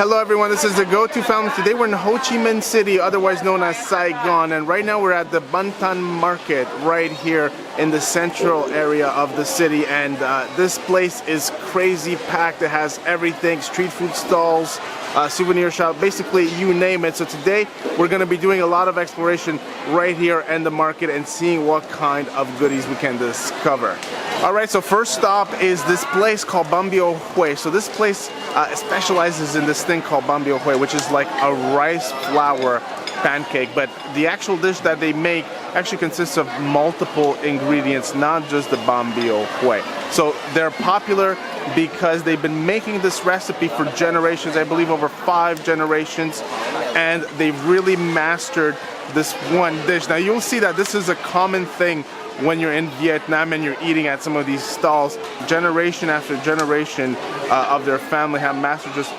Hello everyone, this is the Go-To Family. Today we're in Ho Chi Minh City, otherwise known as Saigon, and right now we're at the Ben Thanh Market right here in the central area of the city, and this place is crazy packed. It has everything, street food stalls, souvenir shop, basically you name it. So today we're going to be doing a lot of exploration right here in the market and seeing what kind of goodies we can discover. Alright, so first stop is this place called Banh Beo Hue. So this place specializes in this thing called Banh Beo Hue, which is like a rice flour pancake, but the actual dish that they make actually consists of multiple ingredients, not just the Banh Beo Hue. So they're popular because they've been making this recipe for generations, I believe over 5 generations, and they've really mastered this one dish. Now you'll see that this is a common thing when you're in Vietnam and you're eating at some of these stalls. Generation after generation of their family have mastered just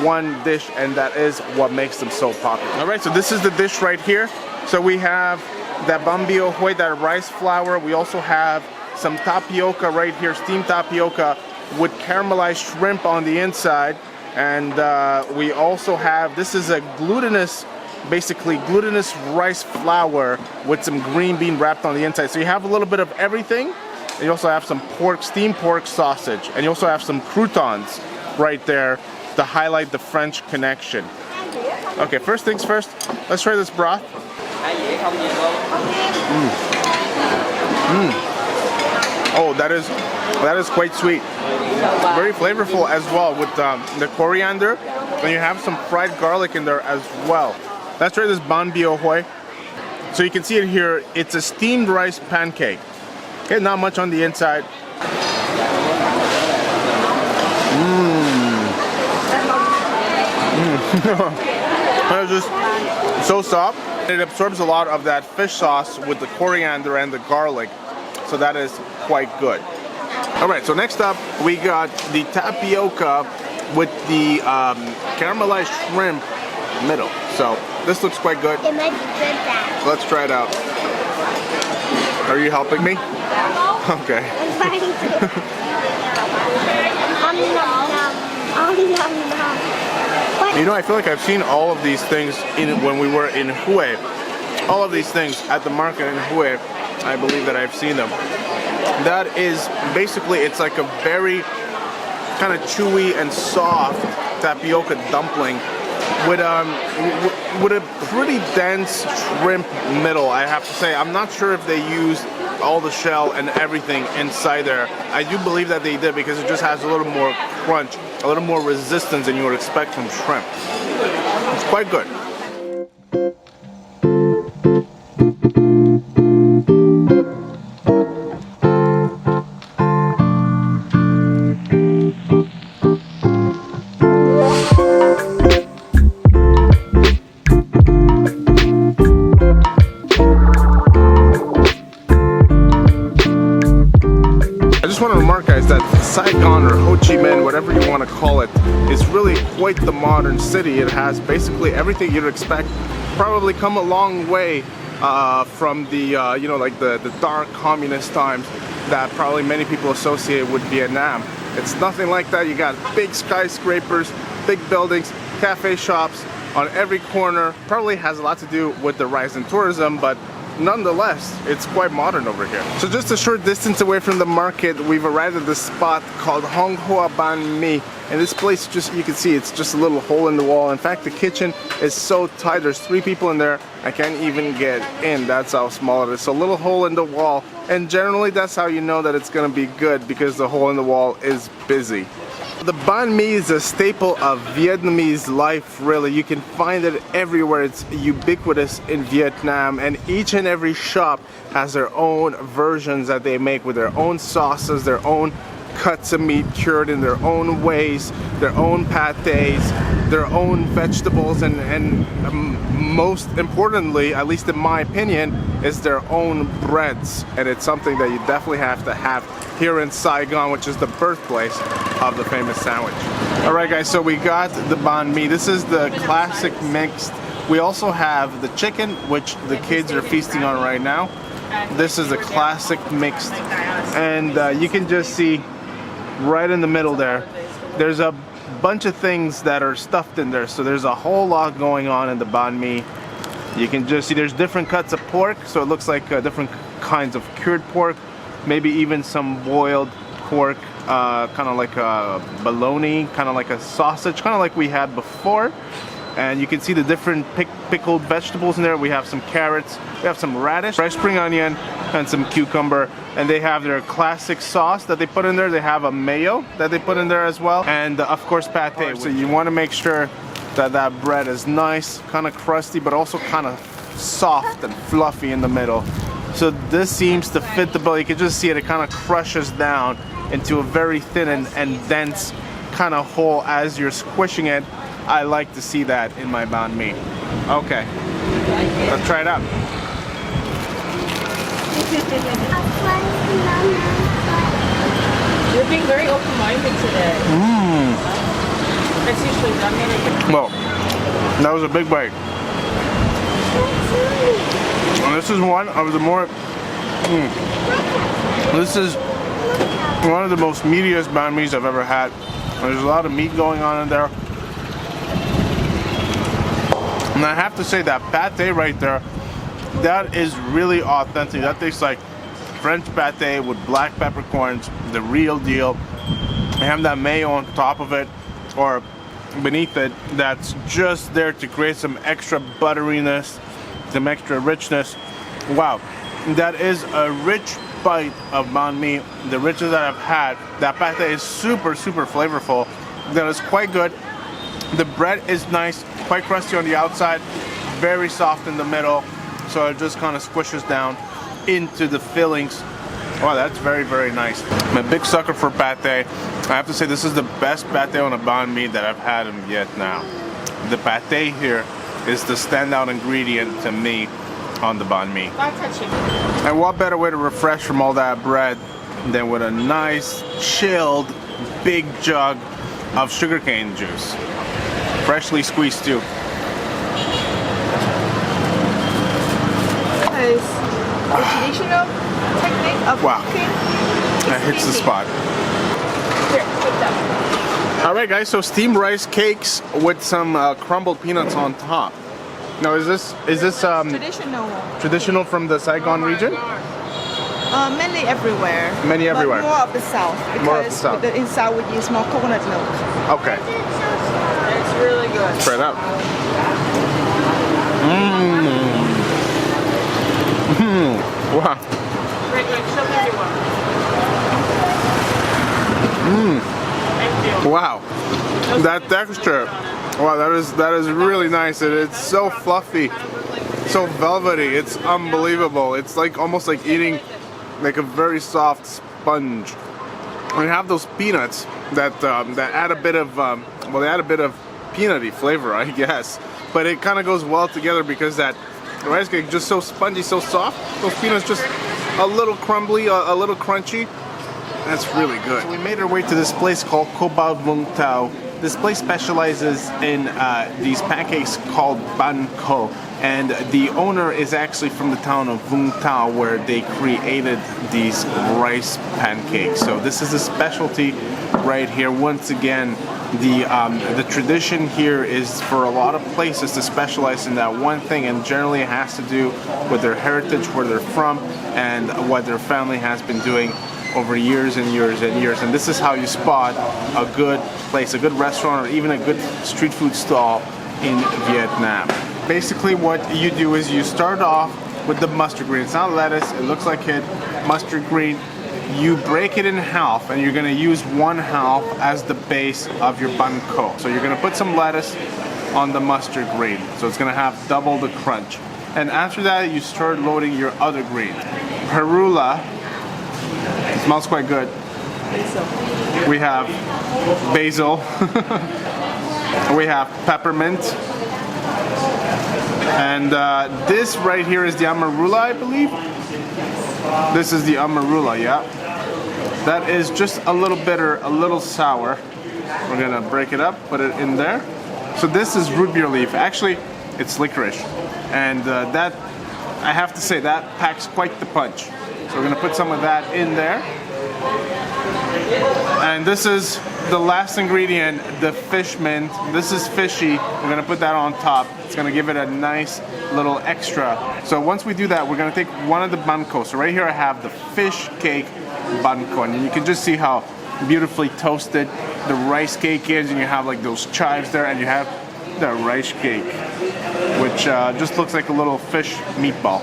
one dish, and that is what makes them so popular. Alright, so this is the dish right here. So we have that Banh Beo Hue, that rice flour. We also have some tapioca right here, steamed tapioca with caramelized shrimp on the inside. And we also have, this is a basically glutinous rice flour with some green bean wrapped on the inside. So you have a little bit of everything. And you also have some steamed pork sausage, and you also have some croutons right there to highlight the French connection. Okay, first things first, let's try this broth. Oh, that is quite sweet. Very flavorful as well with the coriander, and you have some fried garlic in there as well. Let's try this Banh Beo Hue. So you can see it here, it's a steamed rice pancake. Okay, not much on the inside. It's just so soft. It absorbs a lot of that fish sauce with the coriander and the garlic, so that is quite good. Alright, so next up we got the tapioca with the caramelized shrimp middle. So this looks quite good. It might be good that. Let's try it out. Are you helping me? Okay. I'm trying to. You know, I feel like I've seen all of these things when we were in Hue. All of these things at the market in Hue, I believe that I've seen them. That is basically, it's like a very kind of chewy and soft tapioca dumpling with a pretty dense shrimp middle, I have to say. I'm not sure if they used all the shell and everything inside there. I do believe that they did, because it just has a little more crunch, a little more resistance than you would expect from shrimp. It's quite good. Saigon or Ho Chi Minh, whatever you want to call it, is really quite the modern city. It has basically everything you'd expect. Probably come a long way from the you know, like the dark communist times that probably many people associate with Vietnam. It's nothing like that. You got big skyscrapers, big buildings, cafe shops on every corner. Probably has a lot to do with the rise in tourism, but nonetheless, it's quite modern over here. So just a short distance away from the market, we've arrived at this spot called Hong Hoa Banh Mi. And this place, just you can see, it's just a little hole in the wall. In fact, the kitchen is so tight. There's 3 people in there. I can't even get in. That's how small it is. So a little hole in the wall. And generally, that's how you know that it's gonna be good, because the hole in the wall is busy. The banh mi is a staple of Vietnamese life, really. You can find it everywhere. It's ubiquitous in Vietnam, and each and every shop has their own versions that they make with their own sauces, their own cuts of meat cured in their own ways, their own pâtés, their own vegetables, and most importantly, at least in my opinion, is their own breads. And it's something that you definitely have to have here in Saigon, which is the birthplace of the famous sandwich. Alright guys, so we got the banh mi. This is the classic mixed. We also have the chicken, which the kids are feasting on right now. This is a classic mixed, and you can just see right in the middle there, there's a bunch of things that are stuffed in there. So there's a whole lot going on in the banh mi. You can just see there's different cuts of pork, so it looks like different kinds of cured pork, maybe even some boiled pork, kind of like a bologna, kind of like a sausage, kind of like we had before. And you can see the different pickled vegetables in there. We have some carrots, we have some radish, fresh spring onion, and some cucumber. And they have their classic sauce that they put in there. They have a mayo that they put in there as well. And of course pate. So you want to make sure that that bread is nice, kind of crusty, but also kind of soft and fluffy in the middle. So this seems to fit the bill. You can just see it, it kind of crushes down into a very thin and dense kind of hole as you're squishing it. I like to see that in my banh mi. Okay, let's try it out. You're being very open-minded today. That's usually done. Well, that was a big bite. And this is one of the more. This is one of the most meatiest banh mi's I've ever had. There's a lot of meat going on in there. And I have to say that pate right there, that is really authentic. That tastes like French pate with black peppercorns, the real deal. They have that mayo on top of it, or beneath it, that's just there to create some extra butteriness, some extra richness. Wow, that is a rich bite of banh mi, the richest that I've had. That pate is super, super flavorful. That is quite good. The bread is nice, quite crusty on the outside, very soft in the middle, so it just kind of squishes down into the fillings. Wow, that's very, very nice. I'm a big sucker for pate. I have to say this is the best pate on a banh mi that I've had in Vietnam. The pate here is the standout ingredient to me on the banh mi. Not touching. And what better way to refresh from all that bread than with a nice, chilled, big jug of sugarcane juice. Freshly squeezed too. Is the traditional technique of cooking. That hits the spot. Here, put that. All right, guys. So steamed rice cakes with some crumbled peanuts on top. Now, is this traditional from the Saigon region? Mainly everywhere. Many everywhere. But more of the south, because More of the south. in south we use more coconut milk. Okay. It's really good. Spread out. Wow. Wait, show me everyone. Thank you. Wow. That texture. Wow, that is really nice. It's so fluffy, so velvety. It's unbelievable. It's like almost like eating like a very soft sponge. And you have those peanuts that add a bit of well, they add a bit of peanutty flavor, I guess. But it kind of goes well together because that rice cake just so spongy, so soft. Those peanuts just a little crumbly, a little crunchy. That's really good. So we made our way to this place called Kobao Mung Tao. This place specializes in these pancakes called Banh Khot, and the owner is actually from the town of Vũng Tàu, where they created these rice pancakes. So this is a specialty right here. Once again, the tradition here is for a lot of places to specialize in that one thing, and generally it has to do with their heritage, where they're from, and what their family has been doing over years and years and years. And this is how you spot a good place, a good restaurant, or even a good street food stall in Vietnam. Basically what you do is you start off with the mustard green. It's not lettuce, it looks like it, mustard green. You break it in half, and you're gonna use one half as the base of your Banh Khot. So you're gonna put some lettuce on the mustard green, so it's gonna have double the crunch. And after that, you start loading your other green. Perula. Smells quite good. We have basil. We have peppermint. And this right here is the amarula, I believe. This is the amarula, yeah. That is just a little bitter, a little sour. We're gonna break it up, put it in there. So this is root beer leaf. Actually, it's licorice. And that, I have to say, that packs quite the punch. So we're gonna put some of that in there. And this is the last ingredient, the fish mint. This is fishy. We're gonna put that on top. It's gonna give it a nice little extra. So once we do that, we're gonna take one of the banh khot. So right here I have the fish cake banh khot, and you can just see how beautifully toasted the rice cake is, and you have like those chives there, and you have the rice cake, which just looks like a little fish meatball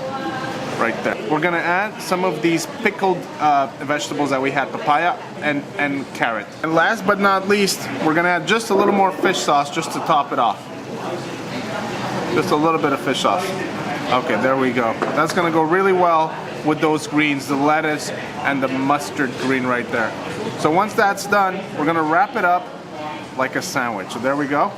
right there. We're gonna add some of these pickled vegetables that we had, papaya and carrot. And last but not least, we're gonna add just a little more fish sauce just to top it off. Just a little bit of fish sauce. Okay, there we go. That's gonna go really well with those greens, the lettuce and the mustard green right there. So once that's done, we're gonna wrap it up like a sandwich. So there we go.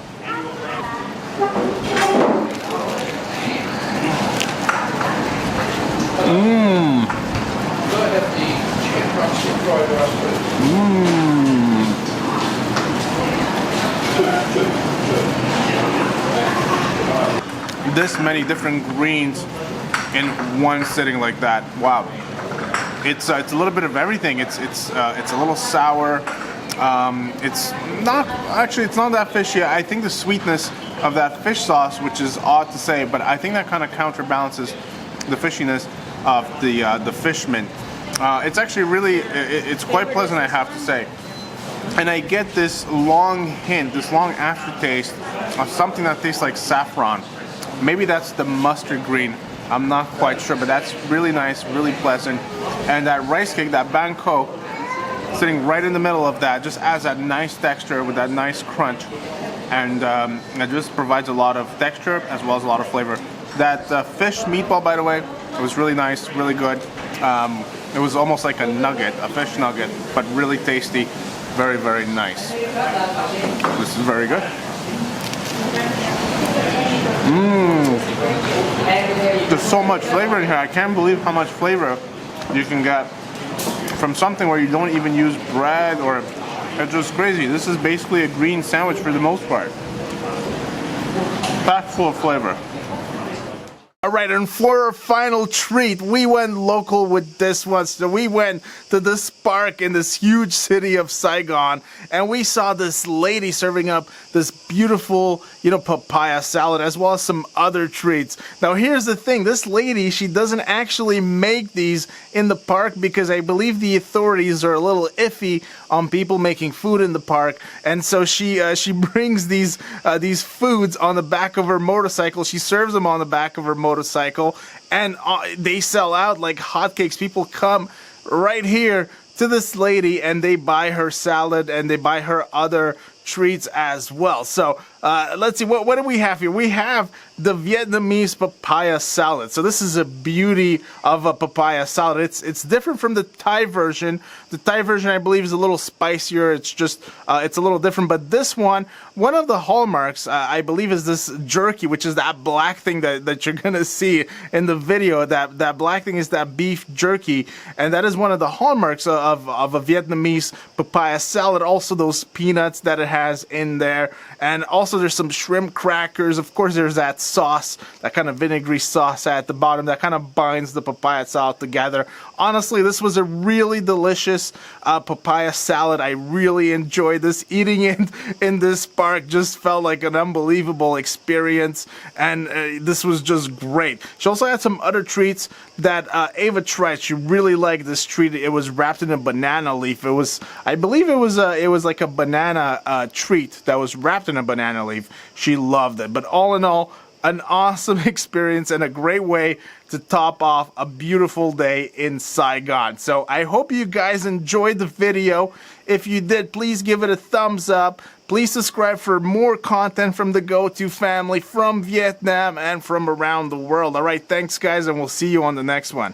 Mmm. Mmm. This many different greens in one sitting like that. Wow. It's a little bit of everything. It's a little sour. It's not that fishy. I think the sweetness of that fish sauce, which is odd to say, but I think that kind of counterbalances the fishiness of the fish mint. It's actually really, it's quite pleasant, I have to say. And I get this long hint, this long aftertaste of something that tastes like saffron. Maybe that's the mustard green. I'm not quite sure, but that's really nice, really pleasant. And that rice cake, that banh khot, sitting right in the middle of that, just adds that nice texture with that nice crunch. And it just provides a lot of texture as well as a lot of flavor. That fish meatball, by the way, it was really nice, really good. It was almost like a nugget, a fish nugget, but really tasty, very, very nice. This is very good. Mmm. There's so much flavor in here. I can't believe how much flavor you can get from something where you don't even use bread, or it's just crazy. This is basically a green sandwich for the most part. Packed full of flavor. All right, and for our final treat, we went local with this one. So we went to this park in this huge city of Saigon, and we saw this lady serving up this beautiful, papaya salad, as well as some other treats. Now, here's the thing. This lady, she doesn't actually make these in the park because I believe the authorities are a little iffy on people making food in the park, and so she brings these foods on the back of her motorcycle. She serves them on the back of her motorcycle, and they sell out like hotcakes. People come right here to this lady and they buy her salad and they buy her other treats as well. So let's see, what do we have here? We have the Vietnamese papaya salad. So this is a beauty of a papaya salad. It's different from the Thai version. The Thai version, I believe, is a little spicier. It's just it's a little different. But this one of the hallmarks, I believe, is this jerky, which is that black thing that you're gonna see in the video. That black thing is that beef jerky, and that is one of the hallmarks of a Vietnamese papaya salad. Also those peanuts that it has in there, and also there's some shrimp crackers. Of course, there's that sauce, that kind of vinegary sauce at the bottom that kind of binds the papaya salad together. Honestly, this was a really delicious papaya salad. I really enjoyed this. Eating it in this park just felt like an unbelievable experience, and this was just great. She also had some other treats that Ava tried. She really liked this treat. It was wrapped in a banana leaf. It was, I believe, it was like a banana treat that was wrapped in a banana leaf. She loved it. But all in all, an awesome experience and a great way to top off a beautiful day in Saigon. So I hope you guys enjoyed the video. If you did, please give it a thumbs up. Please subscribe for more content from the Go-To family from Vietnam and from around the world. All right, thanks guys, and we'll see you on the next one.